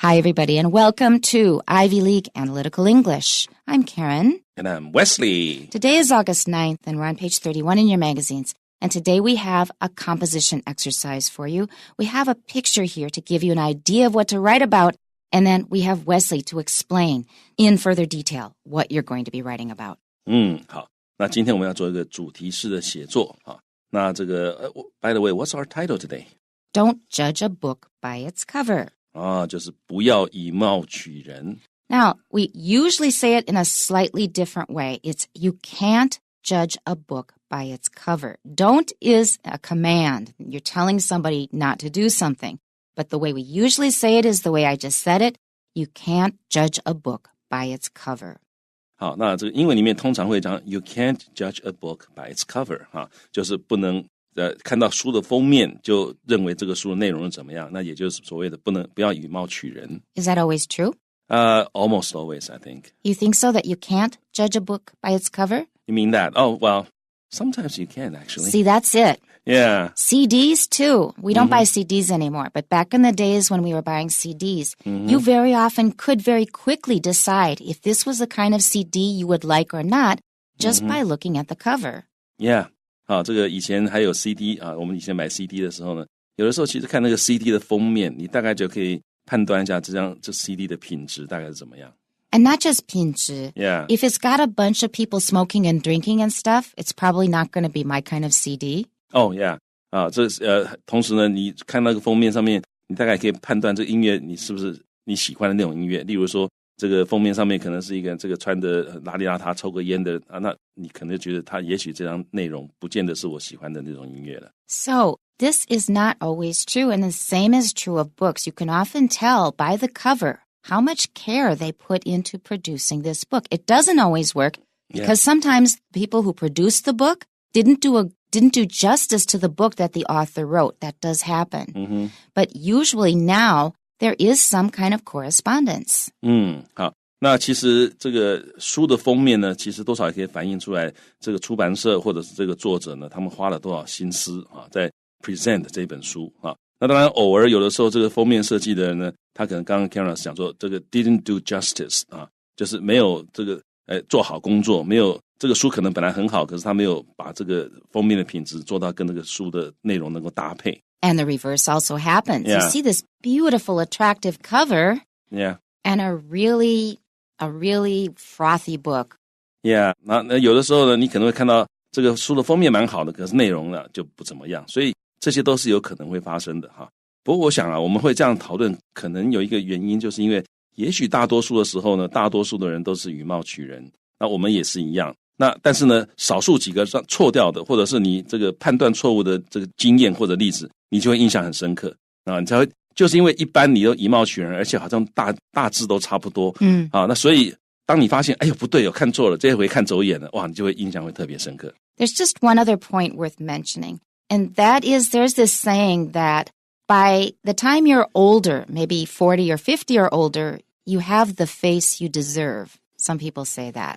Hi, everybody, and welcome to Ivy League Analytical English. I'm Karen. And I'm Wesley. Today is August 9th, and we're on page 31 in your magazines. And today we have a composition exercise for you. We have a picture here to give you an idea of what to write about, and then we have Wesley to explain in further detail what you're going to be writing about. 好，那今天我们要做一个主题式的写作啊。那这个by the way, what's our title today? Don't judge a book by its cover. 就是不要以貌取人。Now, we usually say it in a slightly different way. It's you can't judge a book by its cover. Don't is a command. You're telling somebody not to do something. But the way we usually say it is the way I just said it. You can't judge a book by its cover. 好，那这个英文里面通常会讲 You can't judge a book by its cover 就是不能看到书的封面就认为这个书的内容是怎么样，那也就是所谓的不要以貌取人。 Is that always true? Almost always, I think. You think so, that you can't judge a book by its cover? You mean that? Oh, well, sometimes you can, actually. See, that's it. Yeah. CDs, too. We don't buy CDs anymore, but back in the days when we were buying CDs, you very often could very quickly decide if this was the kind of CD you would like or not just by looking at the cover. Yeah. 这个以前还有 CD 我们以前买 CD 的时候呢，有的时候其实看那个 CD 的封面，你大概就可以判断一下这 CD 的品质大概是怎么样。And not just 品质. Yeah. If it's got a bunch of people smoking and drinking and stuff, it's probably not going to be my kind of CD. Oh, yeah. 同时呢，你看那个封面上面，你大概可以判断这个音乐你是不是你喜欢的那种音乐。例如说，这个封面上面可能是一个这个穿的邋里邋遢抽个烟的那你可能觉得他也许这张内容不见得是我喜欢的那种音乐了。So, this is not always true, and the same is true of books. You can often tell by the cover how much care they put into producing this book. It doesn't always work because sometimes people who produce the book didn't do justice to the book that the author wrote. That does happen. But usually now there is some kind of correspondence. 好，那其实这个书的封面呢，其实多少也可以反映出来这个出版社或者是这个作者呢，他们花了多少心思在 present 这本书那当然偶尔有的时候这个封面设计的人呢，他可能刚刚 Karen 讲说这个 didn't do justice 就是没有这个做好工作，没有这个书可能本来很好，可是他没有把这个封面的品质做到跟那个书的内容能够搭配。And the reverse also happens. Yeah. You see this beautiful, attractive cover and a really frothy book. Yeah. 那有的时候呢，你可能会看到这个书的封面蛮好的，可是内容呢就不怎么样，所以这些都是有可能会发生的不过我想我们会这样讨论，可能有一个原因，就是因为也许大多数的时候呢，大多数的人都是以貌取人，那我们也是一样。那但是呢，少数几个错掉的，或者是你这个判断错误的这个经验或者例子，你就会印象很深刻你才会就是因为一般你都以貌取人，而且好像大致都差不多那所以当你发现哎呦不对，我看错了，这回看走眼了，哇，你就会印象会特别深刻。 There's just one other point worth mentioning, and that is there's this saying that by the time you're older, maybe 40 or 50 or older, you have the face you deserve. Some people say that.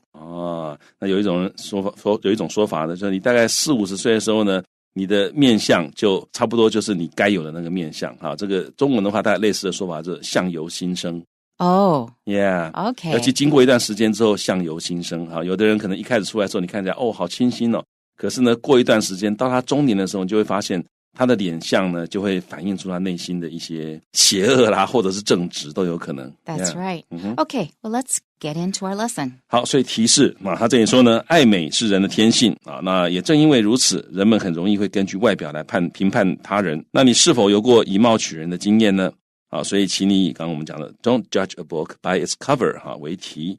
那有一种说法呢，就是你大概40-50岁的时候呢，你的面相就差不多就是你该有的那个面相这个中文的话大概类似的说法就是相由心生。Oh, yeah, okay. 尤其经过一段时间之后相由心生有的人可能一开始出来的时候你看起来好清新可是呢过一段时间到他中年的时候，你就会发现他的脸相呢就会反映出他内心的一些邪恶啦，或者是正直都有可能。 That's right. Okay, well let's get into our lesson. 好，所以提示他这里说呢，爱美是人的天性那也正因为如此，人们很容易会根据外表来评判他人。那你是否有过以貌取人的经验呢？所以请你以刚刚我们讲的 Don't judge a book by its cover 为题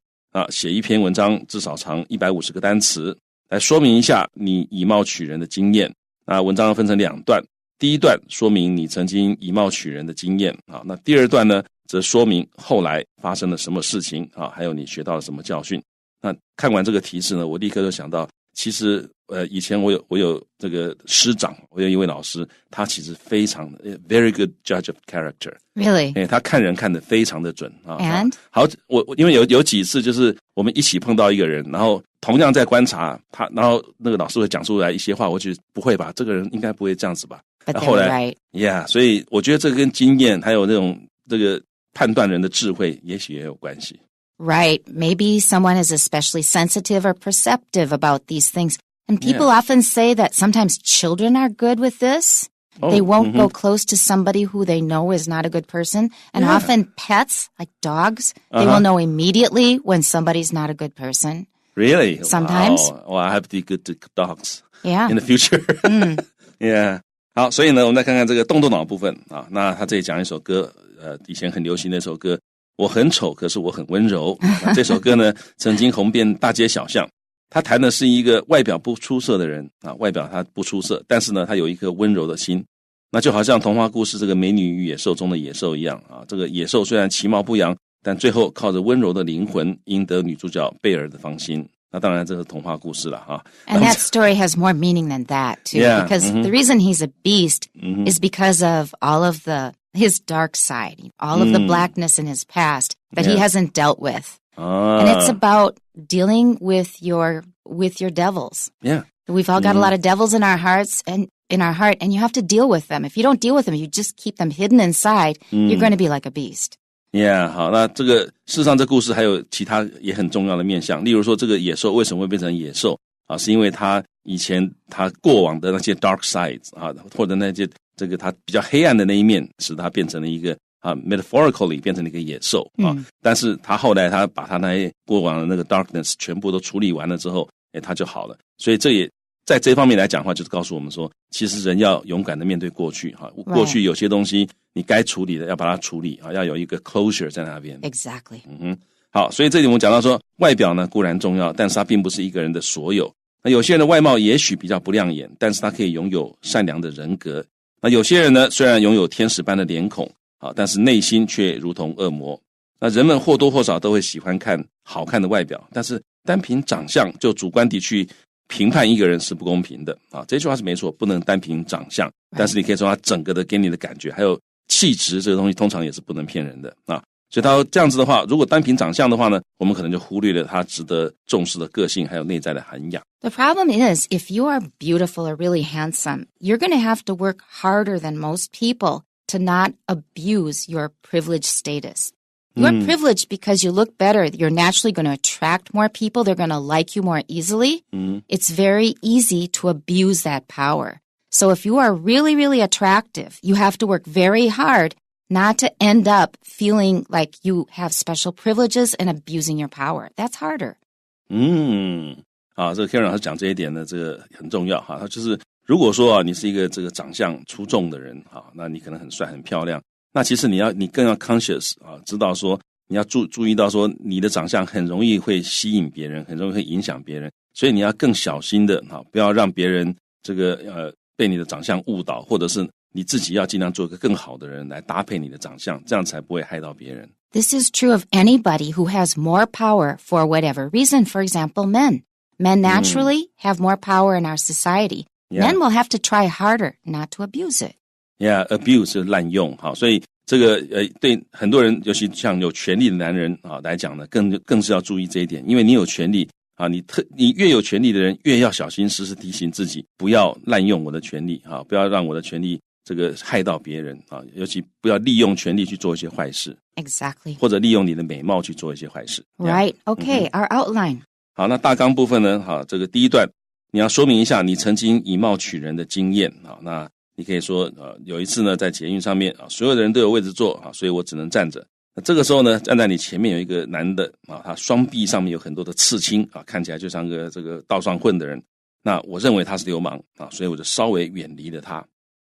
写一篇文章，至少长150个单词，来说明一下你以貌取人的经验。那文章分成2段，第一段说明你曾经以貌取人的经验那第二段呢则说明后来发生了什么事情还有你学到了什么教训。那看完这个提示呢，我立刻就想到，其实以前我有这个师长，我有一位老师，他其实非常 very good judge of character. Really? 他看人看得非常的准And? 好，我因为有几次就是我们一起碰到一个人，然后同样在观察他，然后那个老师会讲出来一些话，我觉得不会吧，这个人应该不会这样子吧。But they 后 were 来 right. Yeah, 所以我觉得这跟经验还有那种这个判断人的智慧也许也有关系。Right. Maybe someone is especially sensitive or perceptive about these things. And people often say that sometimes children are good with this. They won't go close to somebody who they know is not a good person. And often pets, like dogs, they will know immediately when somebody's not a good person. Really? Sometimes. Wow. Well, I have to be good to dogs in the future. Yeah. 好，所以呢，我们再看看这个动脑部分啊。那他这里讲一首歌，以前很流行的一首歌，我很丑，可是我很温柔。这首歌呢，曾经红遍大街小巷。他谈的是一个外表不出色的人啊，外表他不出色，但是呢，他有一颗温柔的心。那就好像童话故事这个美女与野兽中的野兽一样啊，这个野兽虽然其貌不扬，但最后靠着温柔的灵魂赢得女主角贝尔的芳心。那当然这是童话故事了哈。And that story has more meaning than that too, because the reason he's a beast is because of all of his dark side, all of the blackness in his past that he hasn't dealt with. And it's about dealing with your devils. Yeah. We've all got a lot of devils in our hearts and you have to deal with them. If you don't deal with them, you just keep them hidden inside, you're going to be like a beast. Yeah, 好，那这个事实上这故事还有其他也很重要的面向，例如说这个野兽为什么会变成野兽啊？是因为他以前他过往的那些 dark sides 啊，或者那些这个他比较黑暗的那一面，使他变成了一个metaphorically 变成了一个野兽啊。但是他后来他把他那些过往的那个 darkness 全部都处理完了之后，他就好了。所以这也在这方面来讲的话，就是告诉我们说，其实人要勇敢的面对过去哈。过去有些东西你该处理的要把它处理啊，要有一个 closure 在那边。Exactly. 好，所以这里我们讲到说，外表呢固然重要，但是它并不是一个人的所有。那有些人的外貌也许比较不亮眼，但是他可以拥有善良的人格。那有些人呢，虽然拥有天使般的脸孔啊，但是内心却如同恶魔。那人们或多或少都会喜欢看好看的外表，但是单凭长相就主观地去评判一个人是不公平的啊。这句话是没错，不能单凭长相，但是你可以从他整个的给你的感觉，还有气质这个东西，通常也是不能骗人的啊。所以他这样子的话，如果单凭长相的话呢，我们可能就忽略了他值得重视的个性还有内在的涵养。The problem is, if you are beautiful or really handsome, you're going to have to work harder than most people to not abuse your privileged status. You're privileged because you look better. You're naturally going to attract more people. They're going to like you more easily. It's very easy to abuse that power. So if you are really, really attractive, you have to work very hard not to end up feeling like you have special privileges and abusing your power. That's harder. 好，这个 Karen 老师讲这一点呢，这个很重要哈。他就是如果说啊，你是一个这个长相出众的人哈，那你可能很帅很漂亮，那其实你更要 conscious 啊，知道说你要注意到说你的长相很容易会吸引别人，很容易会影响别人，所以你要更小心的哈，不要让别人这个被你的长相误导，或者是你自己要尽量做一个更好的人来搭配你的长相，这样才不会害到别人。This is true of anybody who has more power for whatever reason. For example, men. Men naturally have more power in our society. Men will have to try harder not to abuse it. Yeah, abuse 是滥用，好，所以这个对很多人，尤其像有权力的男人啊来讲呢，更是要注意这一点，因为你有权力啊，你越有权力的人，越要小心，时时提醒自己，不要滥用我的权力啊，不要让我的权力这个害到别人啊，尤其不要利用权力去做一些坏事。Exactly. 或者利用你的美貌去做一些坏事。Right. Okay, our outline. 好，那大纲部分呢？好，这个第一段你要说明一下你曾经以貌取人的经验啊。那你可以说有一次呢，在捷运上面啊，所有的人都有位置坐啊，所以我只能站着。那这个时候呢，站在你前面有一个男的啊，他双臂上面有很多的刺青啊，看起来就像个这个道上混的人。那我认为他是流氓啊，所以我就稍微远离了他。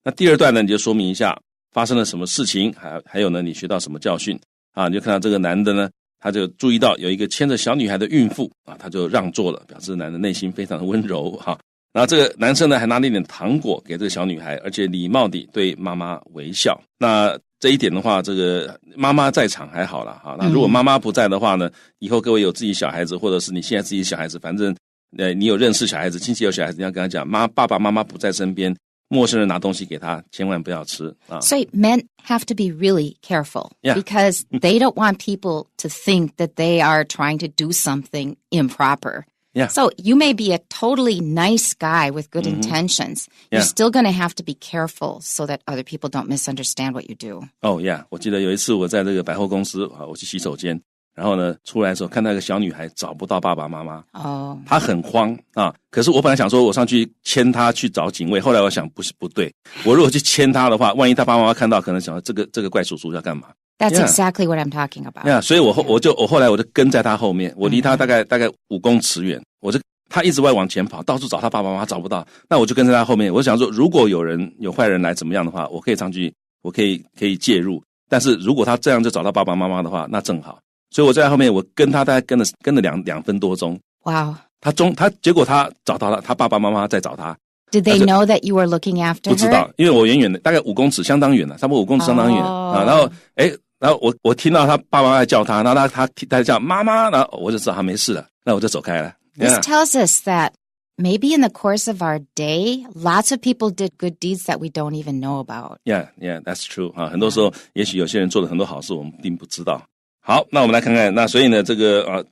那第二段呢，你就说明一下发生了什么事情，还有呢，你学到什么教训啊？你就看到这个男的呢，他就注意到有一个牵着小女孩的孕妇啊，他就让座了，表示男的内心非常的温柔哈。然后这个男生呢，还拿了一点糖果给这个小女孩，而且礼貌地对妈妈微笑。那这一点的话，这个妈妈在场还好啦哈。那如果妈妈不在的话呢，以后各位有自己小孩子，或者是你现在自己小孩子，反正你有认识小孩子，亲戚有小孩子，你要跟他讲，爸爸妈妈不在身边。陌生人拿东西给他，千万不要吃啊。So men have to be really careful because they don't want people to think that they are trying to do something improper. Yeah. So you may be a totally nice guy with good intentions. You're still going to have to be careful so that other people don't misunderstand what you do. Oh, yeah. 我记得有一次我在这个百货公司啊，我去洗手间，然后呢出来的时候看到一个小女孩找不到爸爸妈妈，她很慌啊。可是我本来想说我上去牵她去找警卫，后来我想不对，我如果去牵她的话，万一她爸爸妈妈看到，可能想这个怪叔叔要干嘛？That's exactly what I'm talking about. Yeah, 所以我后来我就跟在他后面，我离他大概5公尺远，他一直在往前跑，到处找他爸爸妈妈找不到，那我就跟在他后面。我想说，如果有坏人来怎么样的话，我可以上去，我可以介入。但是如果他这样就找到爸爸妈妈的话，那正好。所以我在后面，我跟他大概跟了2分多钟。Wow. 结果他找到了，他爸爸妈妈在找他。Did they know that you were looking after her? 不知道，因为我远远的，大概5公尺，相当远了，差不多5公尺相当远啊。然后我听到他爸爸在叫他，然后他在叫妈妈，然后我就知道他没事了，那我就走开了。This tells us that maybe in the course of our day, lots of people did good deeds that we don't even know about. Yeah, that's true. 啊，很多时候也许有些人做了很多好事，我们并不知道。好，那我们来看看，那所以呢，这个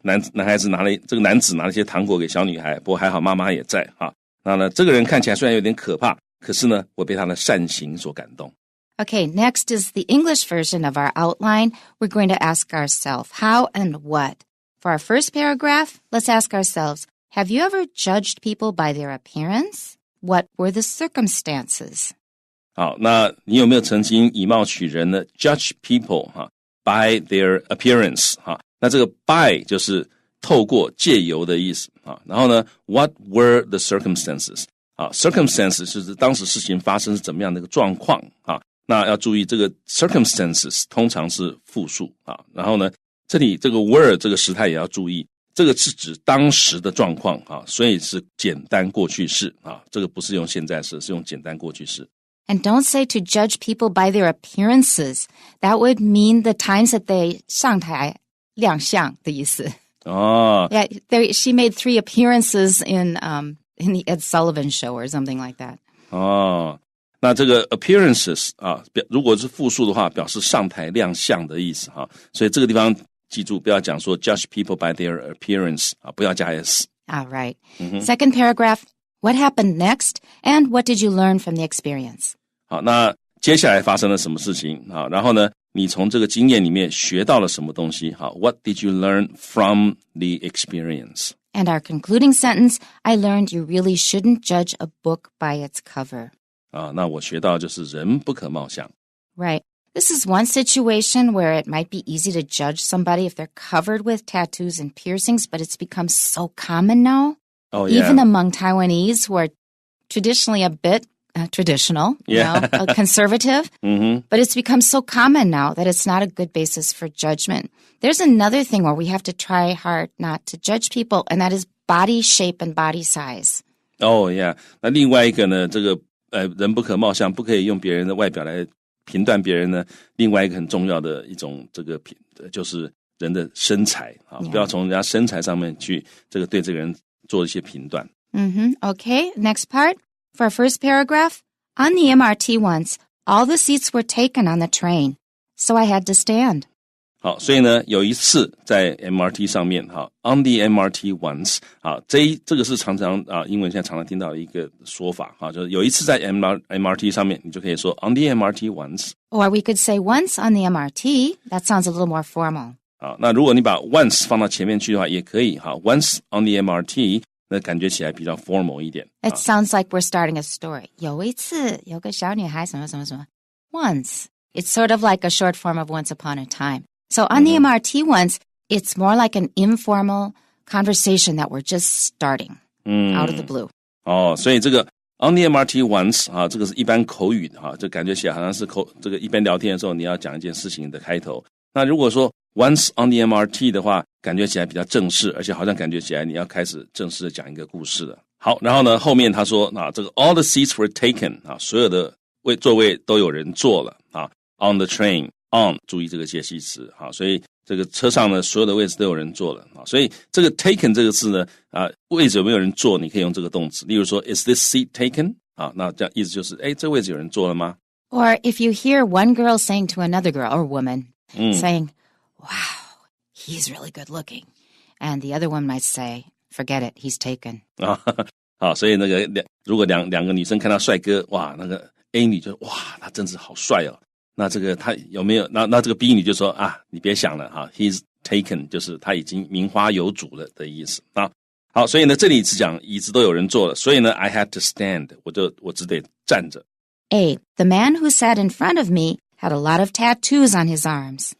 男子拿了一些糖果给小女孩，不过还好妈妈也在啊。那呢，这个人看起来虽然有点可怕，可是呢，我被他的善行所感动。Okay, next is the English version of our outline. We're going to ask ourselves, how and what? For our first paragraph, let's ask ourselves, have you ever judged people by their appearance? What were the circumstances? 好，那你有没有曾经以貌取人呢 ？Judge people by their appearance 那这个 by 就是透过借由的意思然后呢 ，What were the circumstances? Circumstances 就是当时事情发生是怎么样的一个状况那要注意这个 circumstances 通常是复数然后呢，这里这个 were 这个时态也要注意，这个是指当时的状况所以是简单过去式这个不是用现在式，是用简单过去式。And don't say to judge people by their appearances. That would mean the times that they 上台亮相的意思。Yeah, she made 3 appearances in the Ed Sullivan show or something like that. 那这个 appearances 如果是复数的话，表示上台亮相的意思所以这个地方记住，不要讲说 judge people by their appearance 不要加 s. All right. Second paragraph, what happened next and what did you learn from the experience? 好，那接下来发生了什么事情然后呢，你从这个经验里面学到了什么东西What did you learn from the experience? And our concluding sentence, I learned you really shouldn't judge a book by its cover. 那我学到就是人不可貌相。 Right. This is one situation where it might be easy to judge somebody if they're covered with tattoos and piercings, but it's become so common now. Oh, yeah. Even among Taiwanese who are traditionally a bit traditional, conservative. But it's become so common now that it's not a good basis for judgment. There's another thing where we have to try hard not to judge people, and that is body shape and body size. Oh, yeah. 那另外一个呢，这个人不可貌相，不可以用别人的外表来评断别人呢。另外一个很重要的一种这个就是人的身材不要从人家身材上面去对这个人做一些评断。Okay, next part. For our first paragraph, on the MRT once, all the seats were taken on the train, so I had to stand. 好，所以呢，有一次在 MRT 上面on the MRT once 这个是常常英文现在常常听到的一个说法就是有一次在 MRT 上面，你就可以说 on the MRT once. Or we could say once on the MRT. That sounds a little more formal. 好，那如果你把 once 放到前面去的话，也可以once on the MRT 那感觉起来比较 formal 一点。 It sounds like we're starting a story. 有一次有个小女孩什么什么什么 Once. It's sort of like a short form of once upon a time. So on the MRT once, it's more like an informal conversation that we're just starting out of the blue. 所以这个 on the MRT once 这个是一般口语就感觉起来好像是这个一般聊天的时候你要讲一件事情的开头。那如果说 once on the MRT 的话，感觉起来比较正式，而且好像感觉起来你要开始正式的讲一个故事了。好，然后呢，后面他说这个 all the seats were taken 所有的座位都有人坐了on the train on 注意这个介系词所以这个车上呢所有的位置都有人坐了所以这个 taken 这个字呢位置有没有人坐，你可以用这个动词，例如说 is this seat taken 那这样意思就是这位置有人坐了吗？ Or if you hear one girl saying to another girl or woman saying, wow, he's really good looking. And the other one might say, forget it, he's taken. 啊，好，所以那个如果两个女生看到帅哥，哇，那个 A 女就哇，他真是好帅哦。那这个他有没有？那这个 B 女就说啊，你别想了哈 ，he's taken， 就是他已经名花有主了的意思啊。好，所以呢，这里是讲椅子都有人坐了，所以呢 ，I had to stand， 我只得站着。A. The man who sat in front of me had a lot of tattoos on his arms.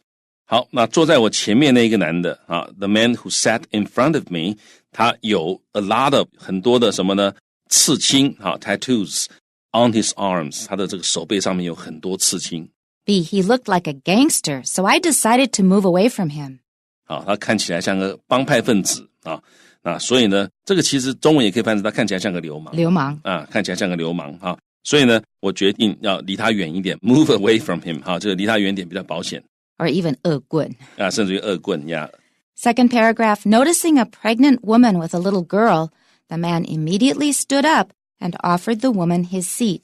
好，那坐在我前面那个男的啊 ，the man who sat in front of me， 他有 a lot of 很多的什么呢？刺青啊 ，tattoos on his arms， 他的这个手背上面有很多刺青。B. He looked like a gangster, so I decided to move away from him. 啊，他看起来像个帮派分子啊。那所以呢，这个其实中文也可以翻译成他看起来像个流氓。流氓啊，看起来像个流氓哈。所以呢，我决定要离他远一点 ，move away from him 哈，这个离他远一点比较保险。Or even 恶棍啊，甚至于恶棍呀。Second paragraph, noticing a pregnant woman with a little girl, the man immediately stood up and offered the woman his seat.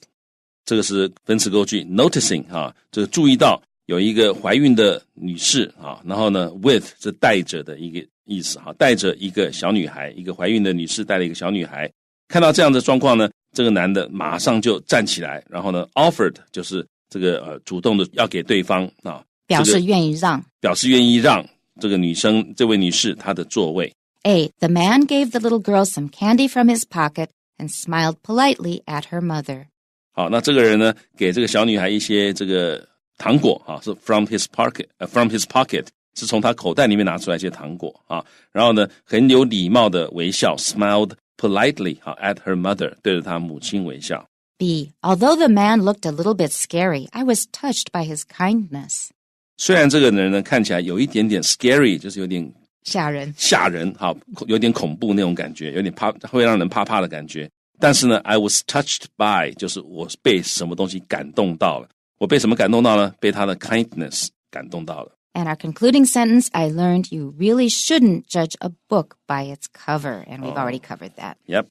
这个是分词构句 ，noticing 哈，这个注意到有一个怀孕的女士啊，然后呢 ，with 是带着的一个意思哈，带着一个小女孩，一个怀孕的女士带了一个小女孩。看到这样的状况呢，这个男的马上就站起来，然后呢 ，offered 就是这个主动的要给对方啊，表示愿意让，表示愿意让这个女生这位女士她的座位。A. The man gave the little girl some candy from his pocket and smiled politely at her mother. 好，那这个人呢，给这个小女孩一些这个糖果啊，是 from his pocket， 是从他口袋里面拿出来一些糖果啊，然后呢，很有礼貌的微笑 ，smiled politely at her mother， 对着他母亲微笑。B. Although the man looked a little bit scary, I was touched by his kindness. 虽然这个人呢看起来有一点点 scary， 就是有点吓人，好，有点恐怖那种感觉，有点怕，会让人怕怕的感觉。但是呢 ，I was touched by， 就是我被什么东西感动到了。我被什么感动到呢？被他的 kindness 感动到了。And our concluding sentence, I learned you really shouldn't judge a book by its cover. And we've already covered that. Yep.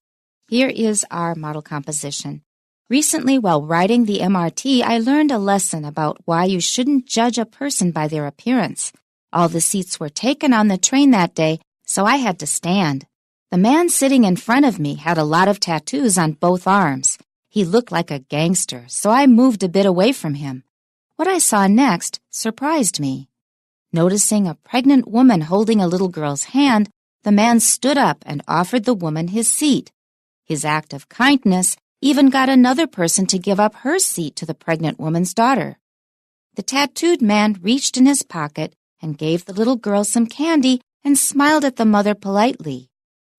Here is our model composition. Recently, while riding the MRT, I learned a lesson about why you shouldn't judge a person by their appearance. All the seats were taken on the train that day, so I had to stand. The man sitting in front of me had a lot of tattoos on both arms. He looked like a gangster, so I moved a bit away from him. What I saw next surprised me. Noticing a pregnant woman holding a little girl's hand, the man stood up and offered the woman his seat. His act of kindness even got another person to give up her seat to the pregnant woman's daughter. The tattooed man reached in his pocket and gave the little girl some candy and smiled at the mother politely.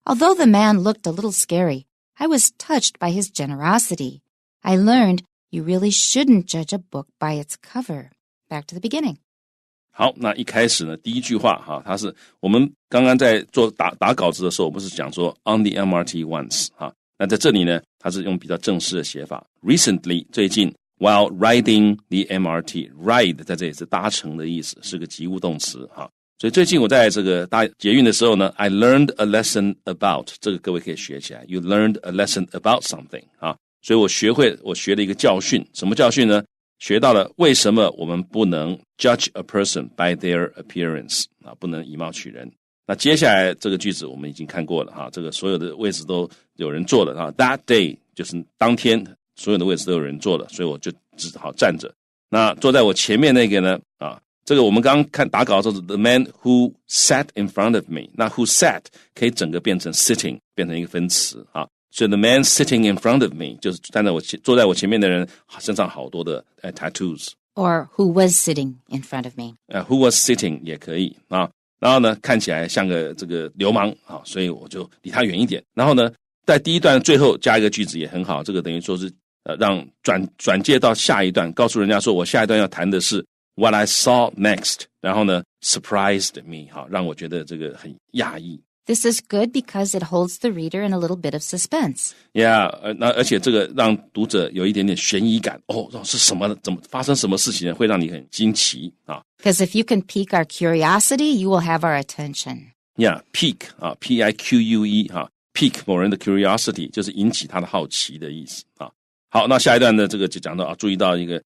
Although the man looked a little scary, I was touched by his generosity. I learned you really shouldn't judge a book by its cover. Back to the beginning. 好，那一开始呢，第一句话哈，它是我们刚刚在做打稿子的时候，我们是讲说 on the MRT once 哈，那在这里呢，它是用比较正式的写法。Recently 最近 while riding the MRT ride 在这里是搭乘的意思，是个及物动词哈。所以最近我在这个搭捷运的时候呢 ，I learned a lesson about 这个各位可以学起来 ，You learned a lesson about something 啊，所以我学了一个教训，什么教训呢？学到了为什么我们不能 judge a person by their appearance 啊，不能以貌取人。那接下来这个句子我们已经看过了哈，这个所有的位置都有人坐了啊 ，that day 就是当天所有的位置都有人坐了，所以我就只好站着。那坐在我前面那个呢啊，这个我们刚刚看打稿的时候是 the man who sat in front of me， 那 who sat 可以整个变成 sitting， 变成一个分词啊。所以 the man sitting in front of me 就是坐在我前面的人身上好多的tattoos。Or who was sitting in front of me. Who was sitting 也可以啊。然后呢，看起来像个这个流氓啊，所以我就离他远一点。然后呢，在第一段最后加一个句子也很好，这个等于说是让转介到下一段，告诉人家说我下一段要谈的是 what I saw next。然后呢 surprised me 哈，让我觉得这个很讶异。This is good because it holds the reader in a little bit of suspense. Yeah， 而且这个让读者有一点点悬疑感。哦，是什么？怎么发生什么事情呢？会让你很惊奇啊。Because if you can pique our curiosity, you will have our attention. Yeah, pique 啊 ，P-I-Q-U-E 哈 ，pique 某人的 curiosity 就是引起他的好奇的意思啊。好，那下一段呢，这个就讲到啊，注意到一个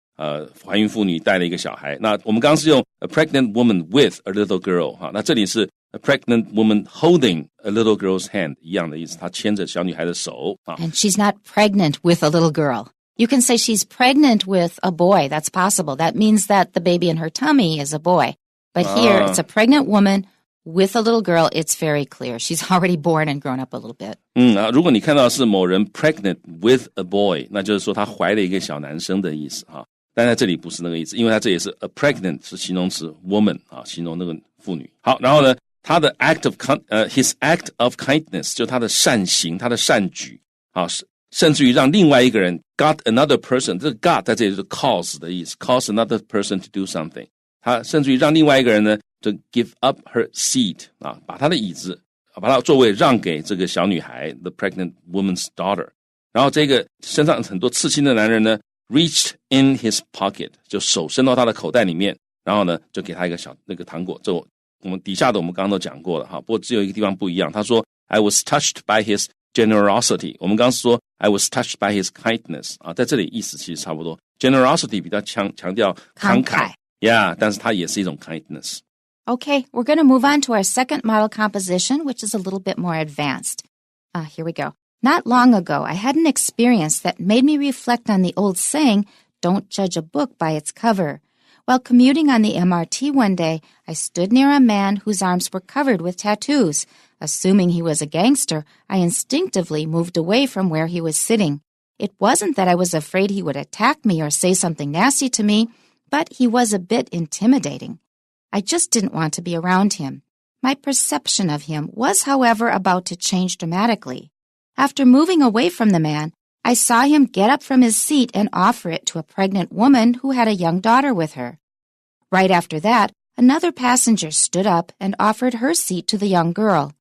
怀孕妇女带了一个小孩。那我们刚刚是用 a pregnant woman with a little girl 哈，那这里是 a pregnant woman holding a little girl's hand 一样的意思，她牵着小女孩的手啊。And she's not pregnant with a little girl. You can say she's pregnant with a boy. That's possible. That means that the baby in her tummy is a boy. But here, it's a pregnant woman with a little girl. It's very clear. She's already born and grown up a little bit. 如果你看到是某人 pregnant with a boy， 那就是说她怀了一个小男生的意思啊。但在这里不是那个意思，因为它这也是 a pregnant 是形容词 woman 啊，形容那个妇女。好，然后呢，他的 his act of kindness 就他的善行，他的善举啊，甚至于让另外一个人 got another person， 这个 got 在这里就是 cause 的意思 ，cause another person to do something。他甚至于让另外一个人呢，就 give up her seat 啊，把他的椅子，把他的座位让给这个小女孩 the pregnant woman's daughter。然后这个身上很多刺青的男人呢 reached in his pocket， 就手伸到他的口袋里面，然后呢就给他一个小那个糖果。这我们底下的我们刚刚都讲过了哈，不过只有一个地方不一样。他说 I was touched by his generosity， 我们刚刚说 I was touched by his kindness 啊，在这里意思其实差不多。generosity 比较强调慷慨 ，yeah， 但是它也是一种 kindness。Okay, we're going to move on to our second model composition, which is a little bit more advanced. Here we go. Not long ago, I had an experience that made me reflect on the old saying, don't judge a book by its cover. While commuting on the MRT one day, I stood near a man whose arms were covered with tattoos. Assuming he was a gangster, I instinctively moved away from where he was sitting. It wasn't that I was afraid he would attack me or say something nasty to me, but he was a bit intimidating. I just didn't want to be around him. My perception of him was, however, about to change dramatically. After moving away from the man, I saw him get up from his seat and offer it to a pregnant woman who had a young daughter with her. Right after that, another passenger stood up and offered her seat to the young girl.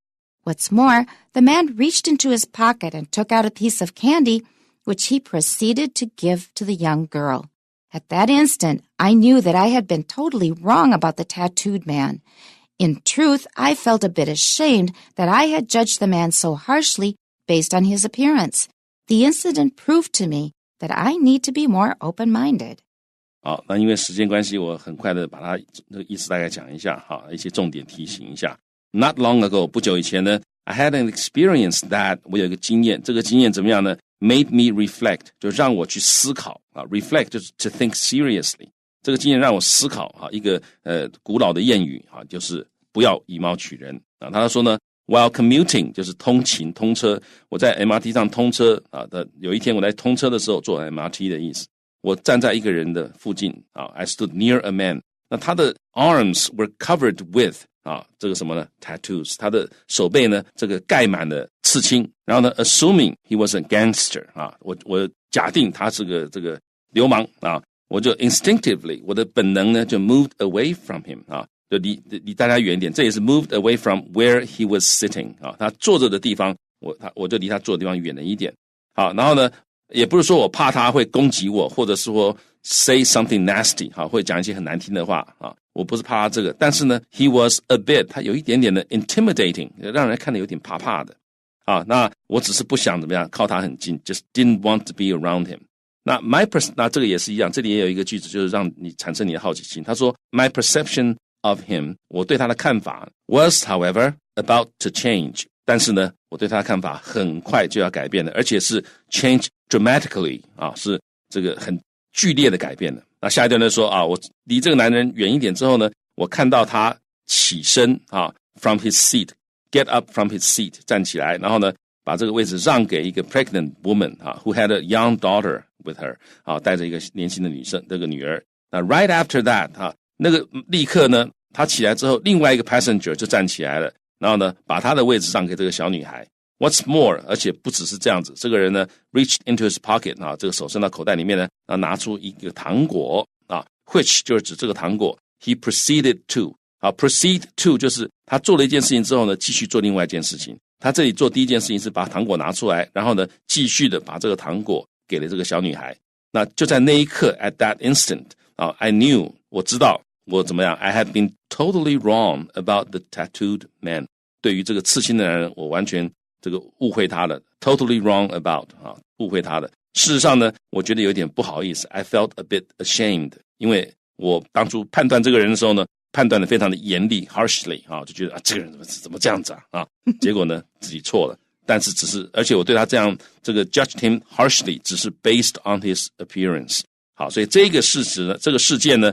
What's more, the man reached into his pocket and took out a piece of candy, which he proceeded to give to the young girl. At that instant, I knew that I had been totally wrong about the tattooed man. In truth, I felt a bit ashamed that I had judged the man so harshly based on his appearance. The incident proved to me that I need to be more open-minded. 好，那因为时间关系，我很快的把它这个意思大概讲一下，好，一些重点提醒一下。Not long ago， 不久以前呢 ，I had an experience that 我有一个经验，这个经验怎么样呢 ？Made me reflect， 就让我去思考啊 ，reflect 就是 to think seriously。这个经验让我思考啊，一个古老的谚语啊，就是不要以貌取人啊。他说呢 ，while commuting 就是通勤通车，我在 MRT 上通车啊的，有一天我在通车的时候坐 MRT 的意思。我站在一个人的附近啊 I stood near a man。那他的 arms were covered with 啊，这个什么呢 tattoos， 他的手背呢这个盖满了刺青。然后呢 assuming he was a gangster 啊，我假定他是个这个流氓啊，我就 instinctively 我的本能呢就 moved away from him 啊，就离大家远一点。这也是 moved away from where he was sitting 啊，他坐着的地方我就离他坐的地方远了一点。好，然后呢也不是说我怕他会攻击我，或者是说 say something nasty 啊，会讲一些很难听的话啊，我不是怕他这个，但是呢 he was a bit 他有一点点的 intimidating， 让人看得有点怕怕的啊。那我只是不想怎么样靠他很近 just didn't want to be around him。那这个也是一样，这里也有一个句子就是让你产生你的好奇心。他说 my perception of him， 我对他的看法 was however about to change， 但是呢我对他的看法很快就要改变了，而且是 change dramatically 啊，是这个很剧烈的改变了。那下一段呢说啊，我离这个男人远一点之后呢，我看到他起身啊 from his seat get up from his seat 站起来，然后呢把这个位置让给一个 pregnant woman 啊 who had a young daughter with her 啊，带着一个年轻的这个女儿。那 right after that 啊，那个立刻呢他起来之后，另外一个 passenger 就站起来了，然后呢把他的位置让给这个小女孩。What's more， 而且不只是这样子，这个人呢 reached into his pocket 啊，这个手伸到口袋里面呢，拿出一个糖果啊 ，which 就是指这个糖果。He proceeded to 啊 ，proceed to 就是他做了一件事情之后呢，继续做另外一件事情。他这里做第一件事情是把糖果拿出来，然后呢继续的把这个糖果给了这个小女孩。那就在那一刻 ，at that instant 啊 ，I knew 我知道我怎么样 ，I had been totally wrong about the tattooed man。对于这个刺青的男人，我完全这个误会他了 ，totally wrong about 啊，误会他了。事实上呢，我觉得有点不好意思 ，I felt a bit ashamed， 因为我当初判断这个人的时候呢，判断的非常的严厉 harshly 啊，就觉得这个人怎么这样子啊结果呢自己错了，但是而且我对他这样这个 judge him harshly 只是 based on his appearance。 好，所以这个事实呢，这个事件呢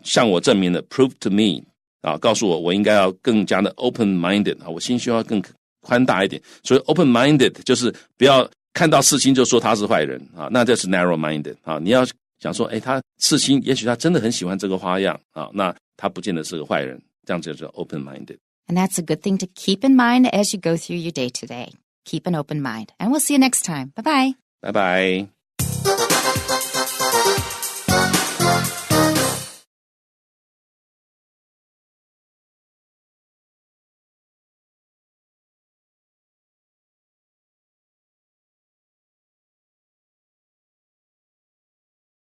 向我证明了 prove to me 啊，告诉我应该要更加的 open-minded 啊，我心胸要更宽大一点。所以 open-minded 就是不要看到刺青就说他是坏人啊，那这是 narrow-minded 啊，你要想说他刺青也许他真的很喜欢这个花样啊，那他不见得是个坏人，这样就叫 open-minded。 And that's a good thing to keep in mind as you go through your day today. Keep an open mind. And we'll see you next time. Bye-bye. Bye-bye.